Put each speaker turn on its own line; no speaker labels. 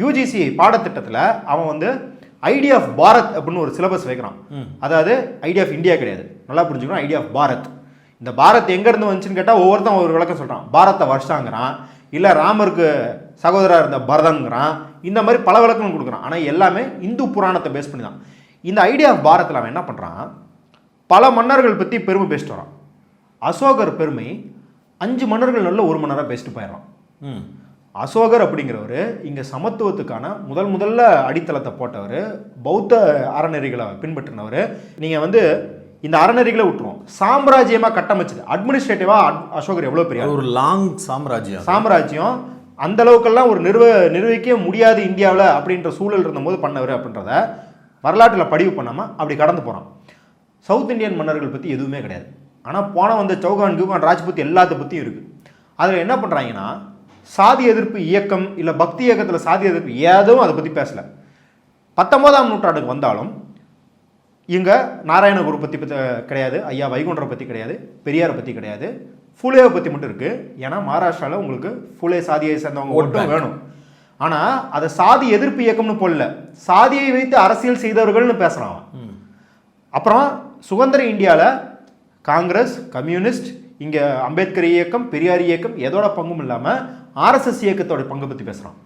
UGC பாடத்திட்டத்தில் அவன் வந்து ஐடியா ஆஃப் பாரத் அப்படின்னு ஒரு சிலபஸ் வைக்கிறான். அதாவது ஐடியா ஆஃப் இந்தியா கிடையாது, நல்லா புரிஞ்சுக்கணும். Idea of Bharat. இந்த பாரத் எங்கேருந்து வந்துச்சுன்னு கேட்டால் ஒவ்வொருத்தன் ஒரு விளக்கம் சொல்கிறான். பாரத வருஷாங்கிறான், இல்லை ராமருக்கு சகோதரா இருந்த பரதங்கிறான், இந்த மாதிரி பல விளக்கம் கொடுக்குறான். ஆனால் எல்லாமே இந்து புராணத்தை பேஸ் பண்ணி தான். இந்த ஐடியா ஆஃப் பாரத்தில் அவன் என்ன பண்ணுறான், பல மன்னர்கள் பற்றி பெருமை பேசிட்டு வரான். அசோகர் பெருமை 5 மன்னர்கள் நல்ல ஒரு மன்னராக பேசிட்டு போயிடறான். அசோகர் அப்படிங்கிறவர் இங்கே சமத்துவத்துக்கான முதல்ல அடித்தளத்தை போட்டவர், பௌத்த அறநெறிகளை பின்பற்றினவர். நீங்கள் வந்து இந்த அறநெறிகளை விட்டுருவோம், சாம்ராஜ்யமாக கட்டமைச்சது அட்மினிஸ்ட்ரேட்டிவாக அசோகர் எவ்வளோ பெரிய
ஒரு லாங்
சாம்ராஜ்யம் அந்த அளவுக்கெல்லாம் ஒரு நிர்வகிக்க முடியாது இந்தியாவில் அப்படின்ற சூழல் இருந்தபோது பண்ணவர் அப்படின்றத வரலாற்றில் பதிவு பண்ணாமல் அப்படி கடந்து போகிறான். சவுத் இந்தியன் மன்னர்கள் பற்றி எதுவுமே கிடையாது. ஆனால் போன வந்த சௌகான் ராஜ்புத் எல்லாத்த பற்றியும் இருக்குது. அதில் என்ன பண்ணுறாங்கன்னா, சாதி எதிர்ப்பு இயக்கம் இல்லை பக்தி இயக்கத்தில் சாதி எதிர்ப்பு ஏதும் அதை பற்றி பேசலை. 19ஆம் நூற்றாண்டுக்கு வந்தாலும் இங்கே நாராயணகுரு பற்றி கிடையாது, ஐயா வைகுண்டரை பற்றி கிடையாது, பெரியாரை பற்றி கிடையாது, ஃபுலேவை பற்றி மட்டும் இருக்குது. ஏன்னா மகாராஷ்டிராவில் உங்களுக்கு ஃபுலே சாதியை சேர்ந்தவங்க மட்டும் வேணும். ஆனால் அதை சாதி எதிர்ப்பு இயக்கம்னு போடல, சாதியை வைத்து அரசியல் செய்தவர்கள்னு பேசுகிறான். அப்புறம் சுதந்திர இந்தியாவில் காங்கிரஸ், கம்யூனிஸ்ட், இங்கே அம்பேத்கர் இயக்கம், பெரியார் இயக்கம் எதோட பங்கும் இல்லாமல் ஆர்எஸ்எஸ் இயக்கத்தோட பங்கை பற்றி பேசுகிறான்.